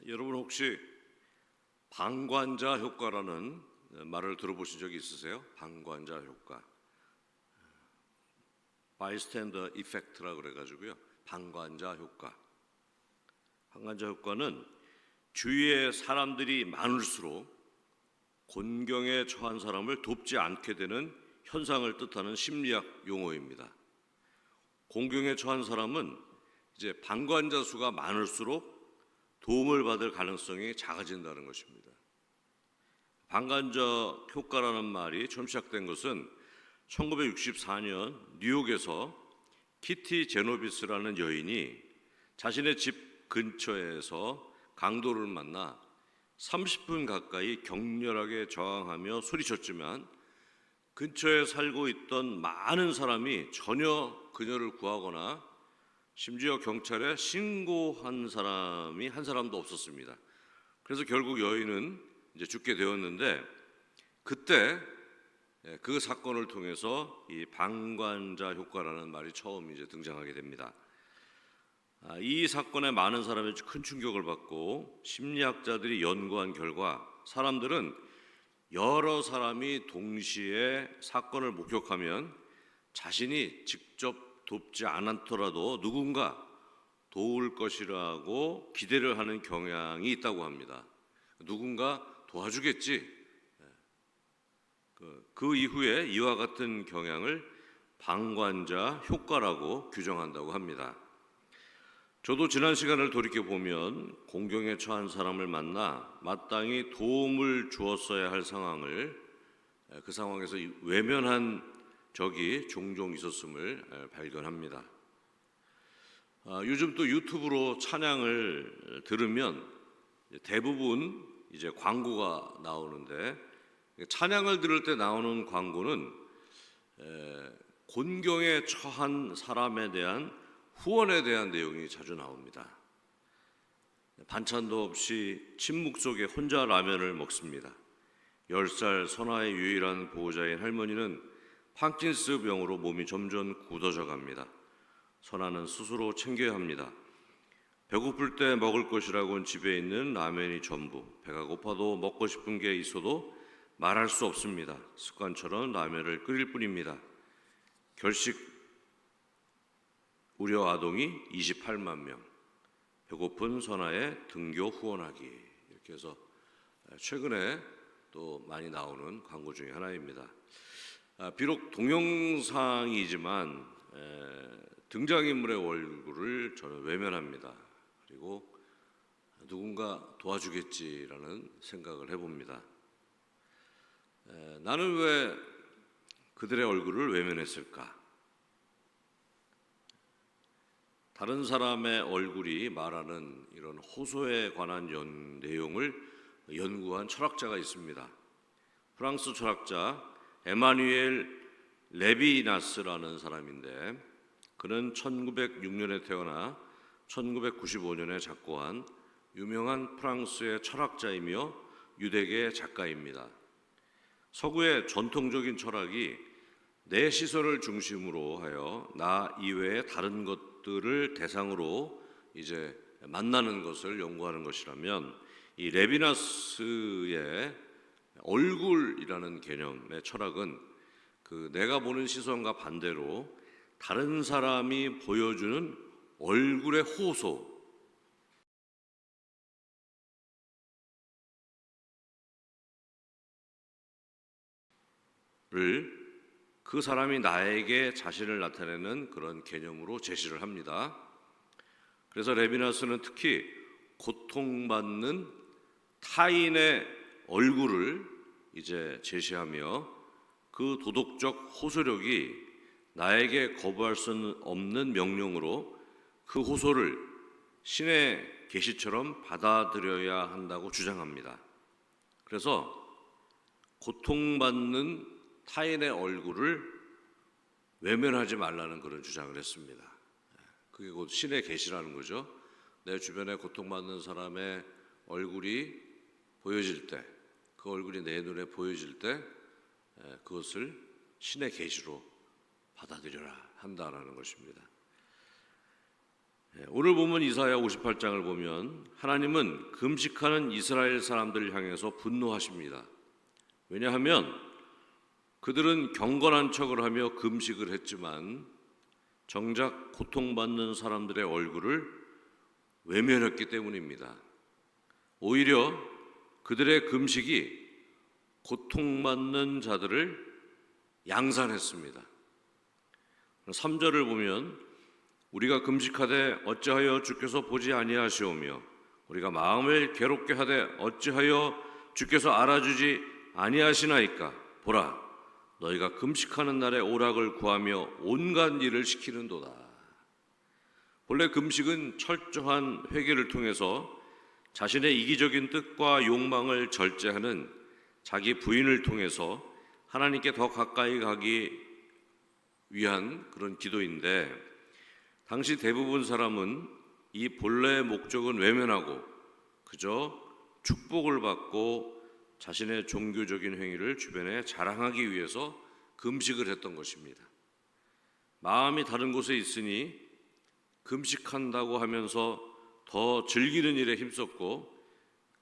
여러분 혹시 방관자 효과라는 말을 들어보신 적이 있으세요? 방관자 효과, bystander effect라고 그래가지고요. 방관자 효과. 방관자 효과는 주위에 사람들이 많을수록 곤경에 처한 사람을 돕지 않게 되는 현상을 뜻하는 심리학 용어입니다. 곤경에 처한 사람은 이제 방관자 수가 많을수록 도움을 받을 가능성이 작아진다는 것입니다. 방관자 효과라는 말이 처음 시작된 것은 1964년 뉴욕에서 키티 제노비스라는 여인이 자신의 집 근처에서 강도를 만나 30분 가까이 격렬하게 저항하며 소리쳤지만 근처에 살고 있던 많은 사람이 전혀 그녀를 구하거나 심지어 경찰에 신고한 사람이 한 사람도 없었습니다. 그래서 결국 여인은 이제 죽게 되었는데, 그때 그 사건을 통해서 이 방관자 효과라는 말이 처음 이제 등장하게 됩니다. 이 사건에 많은 사람이 큰 충격을 받고 심리학자들이 연구한 결과 사람들은 여러 사람이 동시에 사건을 목격하면 자신이 직접 돕지 않았더라도 누군가 도울 것이라고 기대를 하는 경향이 있다고 합니다. 누군가 도와주겠지. 그 이후에 이와 같은 경향을 방관자 효과라고 규정한다고 합니다. 저도 지난 시간을 돌이켜보면 곤경에 처한 사람을 만나 마땅히 도움을 주었어야 할 상황을 그 상황에서 외면한 적이 종종 있었음을 발견합니다. 요즘 또 유튜브로 찬양을 들으면 대부분 이제 광고가 나오는데, 찬양을 들을 때 나오는 광고는 곤경에 처한 사람에 대한 후원에 대한 내용이 자주 나옵니다. 반찬도 없이 침묵 속에 혼자 라면을 먹습니다. 10살 선아의 유일한 보호자인 할머니는 파킨슨스 병으로 몸이 점점 굳어져 갑니다. 선아는 스스로 챙겨야 합니다. 배고플 때 먹을 것이라고는 집에 있는 라면이 전부. 배가 고파도 먹고 싶은 게 있어도 말할 수 없습니다. 습관처럼 라면을 끓일 뿐입니다. 결식 우려 아동이 28만 명. 배고픈 선아의 등교 후원하기. 이렇게 해서 최근에 또 많이 나오는 광고 중에 하나입니다. 비록 동영상이지만 등장인물의 얼굴을 저는 외면합니다. 그리고 누군가 도와주겠지라는 생각을 해봅니다. 나는 왜 그들의 얼굴을 외면했을까? 다른 사람의 얼굴이 말하는 이런 호소에 관한 내용을 연구한 철학자가 있습니다. 프랑스 철학자 에마뉘엘 레비나스라는 사람인데, 그는 1906년에 태어나 1995년에 작고한 유명한 프랑스의 철학자이며 유대계 작가입니다. 서구의 전통적인 철학이 내 시선을 중심으로 하여 나 이외의 다른 것들을 대상으로 이제 만나는 것을 연구하는 것이라면, 이 레비나스의 얼굴이라는 개념의 철학은 그 내가 보는 시선과 반대로 다른 사람이 보여주는 얼굴의 호소를 그 사람이 나에게 자신을 나타내는 그런 개념으로 제시를 합니다. 그래서 레비나스는 특히 고통받는 타인의 얼굴을 이제 제시하며 그 도덕적 호소력이 나에게 거부할 수 없는 명령으로 그 호소를 신의 계시처럼 받아들여야 한다고 주장합니다. 그래서 고통받는 타인의 얼굴을 외면하지 말라는 그런 주장을 했습니다. 그게 곧 신의 계시라는 거죠. 내 주변에 고통받는 사람의 얼굴이 보여질 때, 그 얼굴이 내 눈에 보여질 때 그것을 신의 계시로 받아들여라 한다라는 것입니다. 오늘 본문 이사야 58장을 보면 하나님은 금식하는 이스라엘 사람들을 향해서 분노하십니다. 왜냐하면 그들은 경건한 척을 하며 금식을 했지만 정작 고통받는 사람들의 얼굴을 외면했기 때문입니다. 오히려 그들의 금식이 고통받는 자들을 양산했습니다. 3절을 보면 우리가 금식하되 어찌하여 주께서 보지 아니하시오며 우리가 마음을 괴롭게 하되 어찌하여 주께서 알아주지 아니하시나이까. 보라, 너희가 금식하는 날에 오락을 구하며 온갖 일을 시키는도다. 본래 금식은 철저한 회개를 통해서 자신의 이기적인 뜻과 욕망을 절제하는 자기 부인을 통해서 하나님께 더 가까이 가기 위한 그런 기도인데, 당시 대부분 사람은 이 본래의 목적은 외면하고 그저 축복을 받고 자신의 종교적인 행위를 주변에 자랑하기 위해서 금식을 했던 것입니다. 마음이 다른 곳에 있으니 금식한다고 하면서 더 즐기는 일에 힘썼고,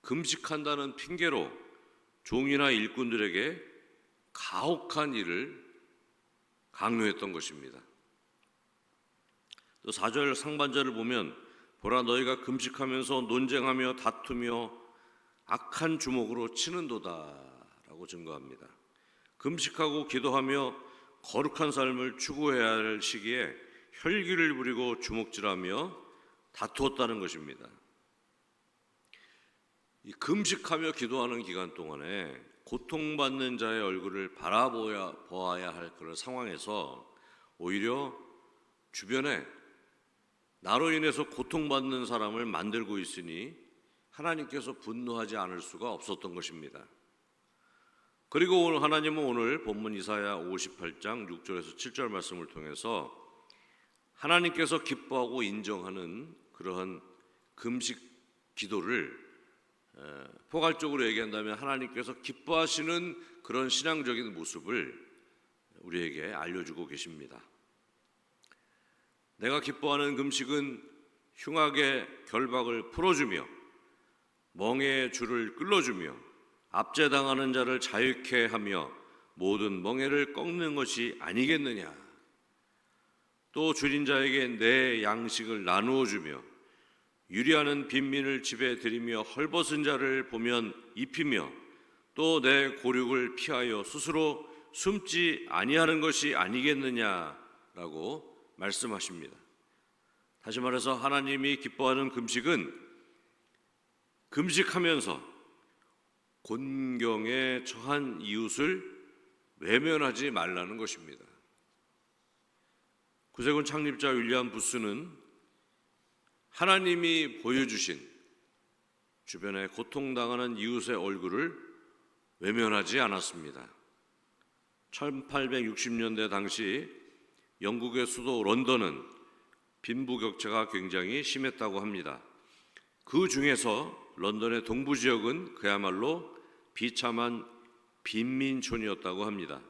금식한다는 핑계로 종이나 일꾼들에게 가혹한 일을 강요했던 것입니다. 또 4절 상반절을 보면 보라, 너희가 금식하면서 논쟁하며 다투며 악한 주먹으로 치는도다 라고 증거합니다. 금식하고 기도하며 거룩한 삶을 추구해야 할 시기에 혈기를 부리고 주먹질하며 다투었다는 것입니다. 이 금식하며 기도하는 기간 동안에 고통받는 자의 얼굴을 바라보아야 할 그런 상황에서 오히려 주변에 나로 인해서 고통받는 사람을 만들고 있으니 하나님께서 분노하지 않을 수가 없었던 것입니다. 그리고 오늘 하나님은 오늘 본문 이사야 58장 6절에서 7절 말씀을 통해서 하나님께서 기뻐하고 인정하는 그러한 금식 기도를 포괄적으로 얘기한다면 하나님께서 기뻐하시는 그런 신앙적인 모습을 우리에게 알려주고 계십니다. 내가 기뻐하는 금식은 흉악의 결박을 풀어주며 멍에의 줄을 끌어주며 압제당하는 자를 자유케 하며 모든 멍에를 꺾는 것이 아니겠느냐. 또 줄인 자에게 내 양식을 나누어 주며 유리하는 빈민을 집에 들이며 헐벗은 자를 보면 입히며 또 내 고륙을 피하여 스스로 숨지 아니하는 것이 아니겠느냐라고 말씀하십니다. 다시 말해서 하나님이 기뻐하는 금식은 금식하면서 곤경에 처한 이웃을 외면하지 말라는 것입니다. 구세군 창립자 윌리엄 부스는 하나님이 보여주신 주변에 고통당하는 이웃의 얼굴을 외면하지 않았습니다. 1860년대 당시 영국의 수도 런던은 빈부격차가 굉장히 심했다고 합니다. 그 중에서 런던의 동부 지역은 그야말로 비참한 빈민촌이었다고 합니다.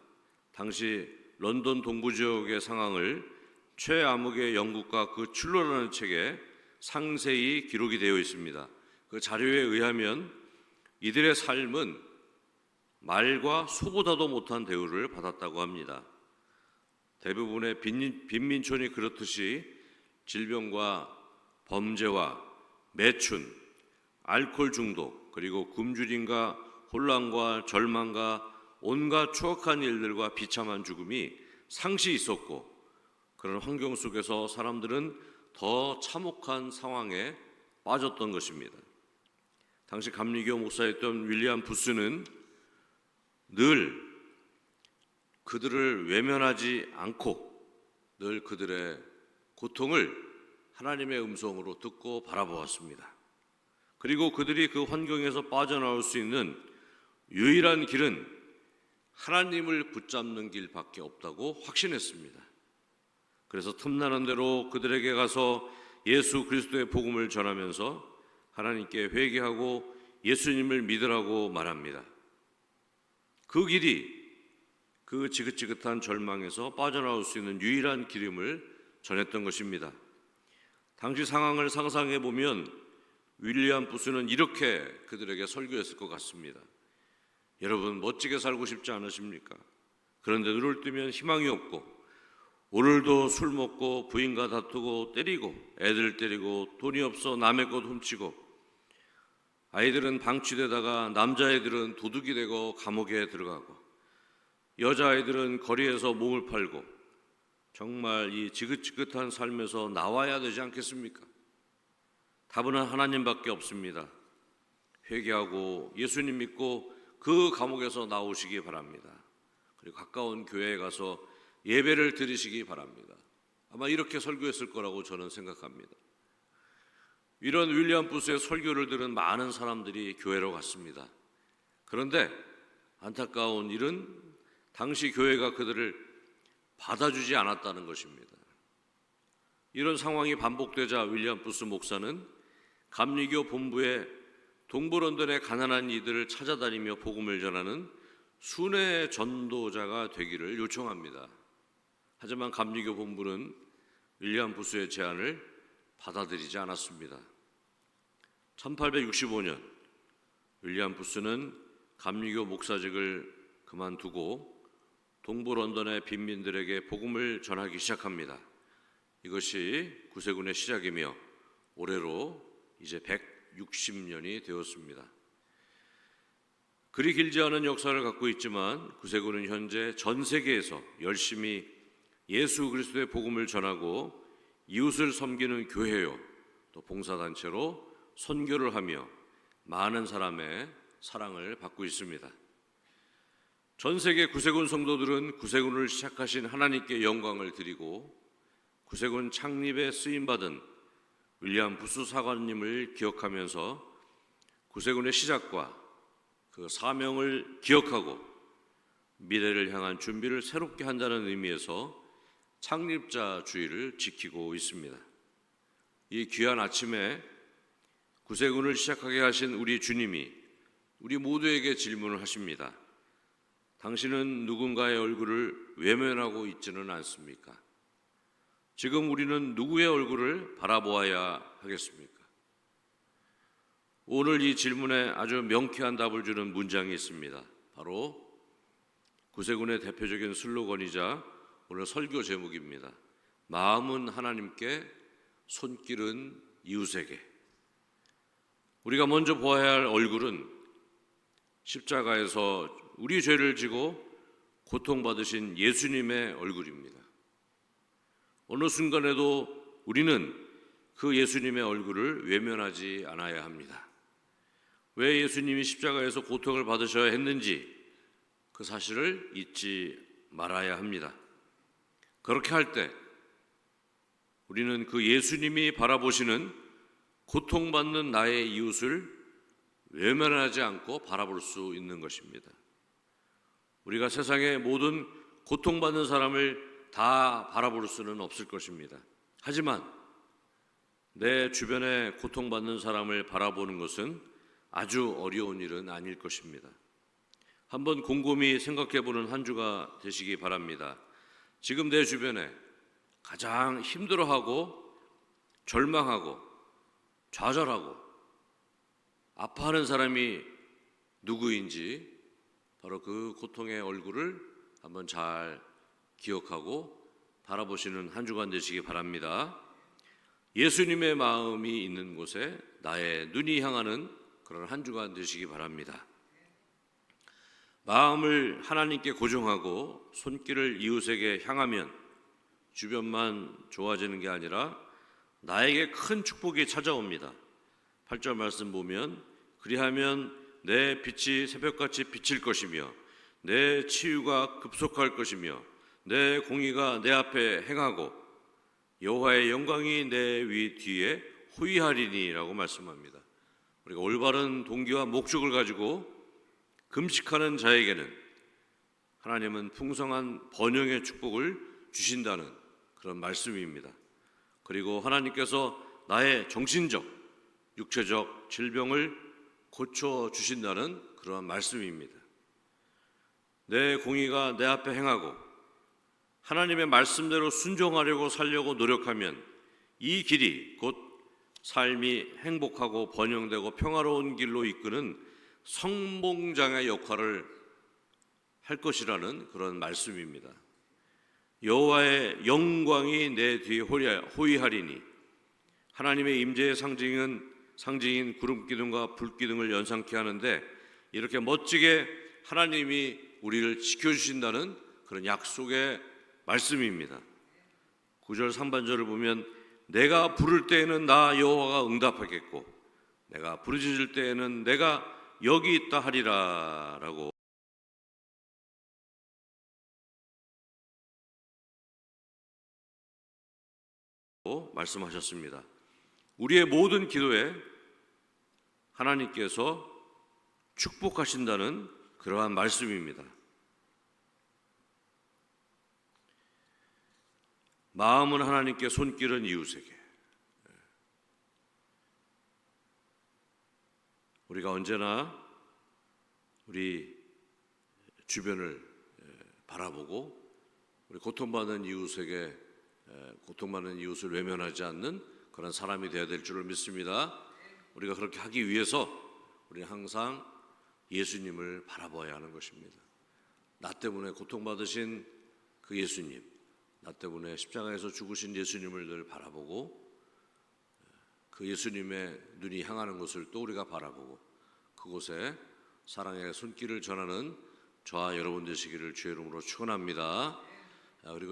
당시 런던 동부 지역의 상황을 최암흑의 영국과 그 출로라는 책에 상세히 기록이 되어 있습니다. 그 자료에 의하면 이들의 삶은 말과 소보다도 못한 대우를 받았다고 합니다. 대부분의 빈민촌이 그렇듯이 질병과 범죄와 매춘, 알코올 중독, 그리고 굶주림과 혼란과 절망과 온갖 추악한 일들과 비참한 죽음이 상시 있었고, 그런 환경 속에서 사람들은 더 참혹한 상황에 빠졌던 것입니다. 당시 감리교 목사였던 윌리엄 부스는 늘 그들을 외면하지 않고 늘 그들의 고통을 하나님의 음성으로 듣고 바라보았습니다. 그리고 그들이 그 환경에서 빠져나올 수 있는 유일한 길은 하나님을 붙잡는 길밖에 없다고 확신했습니다. 그래서 틈나는 대로 그들에게 가서 예수 그리스도의 복음을 전하면서 하나님께 회개하고 예수님을 믿으라고 말합니다. 그 길이 그 지긋지긋한 절망에서 빠져나올 수 있는 유일한 길임을 전했던 것입니다. 당시 상황을 상상해 보면 윌리엄 부스는 이렇게 그들에게 설교했을 것 같습니다. 여러분, 멋지게 살고 싶지 않으십니까? 그런데 눈을 뜨면 희망이 없고, 오늘도 술 먹고 부인과 다투고 때리고, 애들 때리고, 돈이 없어 남의 것 훔치고, 아이들은 방치되다가 남자애들은 도둑이 되고 감옥에 들어가고, 여자아이들은 거리에서 몸을 팔고, 정말 이 지긋지긋한 삶에서 나와야 되지 않겠습니까? 답은 하나님밖에 없습니다. 회개하고 예수님 믿고 그 감옥에서 나오시기 바랍니다. 그리고 가까운 교회에 가서 예배를 드리시기 바랍니다. 아마 이렇게 설교했을 거라고 저는 생각합니다. 이런 윌리엄 부스의 설교를 들은 많은 사람들이 교회로 갔습니다. 그런데 안타까운 일은 당시 교회가 그들을 받아주지 않았다는 것입니다. 이런 상황이 반복되자 윌리엄 부스 목사는 감리교 본부에 동부런던의 가난한 이들을 찾아다니며 복음을 전하는 순회 전도자가 되기를 요청합니다. 하지만 감리교 본부는 윌리엄 부스의 제안을 받아들이지 않았습니다. 1865년 윌리엄 부스는 감리교 목사직을 그만두고 동부 런던의 빈민들에게 복음을 전하기 시작합니다. 이것이 구세군의 시작이며 올해로 이제 160년이 되었습니다. 그리 길지 않은 역사를 갖고 있지만 구세군은 현재 전 세계에서 열심히 예수 그리스도의 복음을 전하고 이웃을 섬기는 교회요, 또 봉사단체로 선교를 하며 많은 사람의 사랑을 받고 있습니다. 전 세계 구세군 성도들은 구세군을 시작하신 하나님께 영광을 드리고 구세군 창립에 쓰임받은 윌리엄 부스 사관님을 기억하면서 구세군의 시작과 그 사명을 기억하고 미래를 향한 준비를 새롭게 한다는 의미에서 창립자 주의를 지키고 있습니다. 이 귀한 아침에 구세군을 시작하게 하신 우리 주님이 우리 모두에게 질문을 하십니다. 당신은 누군가의 얼굴을 외면하고 있지는 않습니까? 지금 우리는 누구의 얼굴을 바라보아야 하겠습니까? 오늘 이 질문에 아주 명쾌한 답을 주는 문장이 있습니다. 바로 구세군의 대표적인 슬로건이자 오늘 설교 제목입니다. 마음은 하나님께, 손길은 이웃에게. 우리가 먼저 보아야 할 얼굴은 십자가에서 우리 죄를 지고 고통받으신 예수님의 얼굴입니다. 어느 순간에도 우리는 그 예수님의 얼굴을 외면하지 않아야 합니다. 왜 예수님이 십자가에서 고통을 받으셔야 했는지 그 사실을 잊지 말아야 합니다. 그렇게 할 때 우리는 그 예수님이 바라보시는 고통받는 나의 이웃을 외면하지 않고 바라볼 수 있는 것입니다. 우리가 세상의 모든 고통받는 사람을 다 바라볼 수는 없을 것입니다. 하지만 내 주변에 고통받는 사람을 바라보는 것은 아주 어려운 일은 아닐 것입니다. 한번 곰곰이 생각해보는 한 주가 되시기 바랍니다. 지금 내 주변에 가장 힘들어하고 절망하고 좌절하고 아파하는 사람이 누구인지 바로 그 고통의 얼굴을 한번 잘 기억하고 바라보시는 한 주간 되시기 바랍니다. 예수님의 마음이 있는 곳에 나의 눈이 향하는 그런 한 주간 되시기 바랍니다. 마음을 하나님께 고정하고 손길을 이웃에게 향하면 주변만 좋아지는 게 아니라 나에게 큰 축복이 찾아옵니다. 8절 말씀 보면 그리하면 내 빛이 새벽같이 비칠 것이며 내 치유가 급속할 것이며 내 공의가 내 앞에 행하고 여호와의 영광이 내 위 뒤에 호위하리니 라고 말씀합니다. 우리가 올바른 동기와 목적을 가지고 금식하는 자에게는 하나님은 풍성한 번영의 축복을 주신다는 그런 말씀입니다. 그리고 하나님께서 나의 정신적, 육체적 질병을 고쳐주신다는 그러한 말씀입니다. 내 공의가 내 앞에 행하고 하나님의 말씀대로 순종하려고 살려고 노력하면 이 길이 곧 삶이 행복하고 번영되고 평화로운 길로 이끄는 성봉장의 역할을 할 것이라는 그런 말씀입니다. 여호와의 영광이 내 뒤에 호위하리니, 하나님의 임재의 상징인 구름기둥과 불기둥을 연상케 하는데, 이렇게 멋지게 하나님이 우리를 지켜주신다는 그런 약속의 말씀입니다. 9절 3반절을 보면 내가 부를 때에는 나 여호와가 응답하겠고 내가 부르짖을 때에는 내가 여기 있다 하리라 라고 말씀하셨습니다. 우리의 모든 기도에 하나님께서 축복하신다는 그러한 말씀입니다. 마음은 하나님께, 손길은 이웃에게. 우리가 언제나 우리 주변을 바라보고 우리 고통받는 이웃에게 고통받는 이웃을 외면하지 않는 그런 사람이 되어야 될 줄을 믿습니다. 우리가 그렇게 하기 위해서 우리는 항상 예수님을 바라봐야 하는 것입니다. 나 때문에 고통받으신 그 예수님, 나 때문에 십자가에서 죽으신 예수님을 늘 바라보고 그 예수님의 눈이 향하는 곳을 또 우리가 바라보고 그곳에 사랑의 손길을 전하는 저와 여러분 되시기를 주의 이름으로 축원합니다. 그리고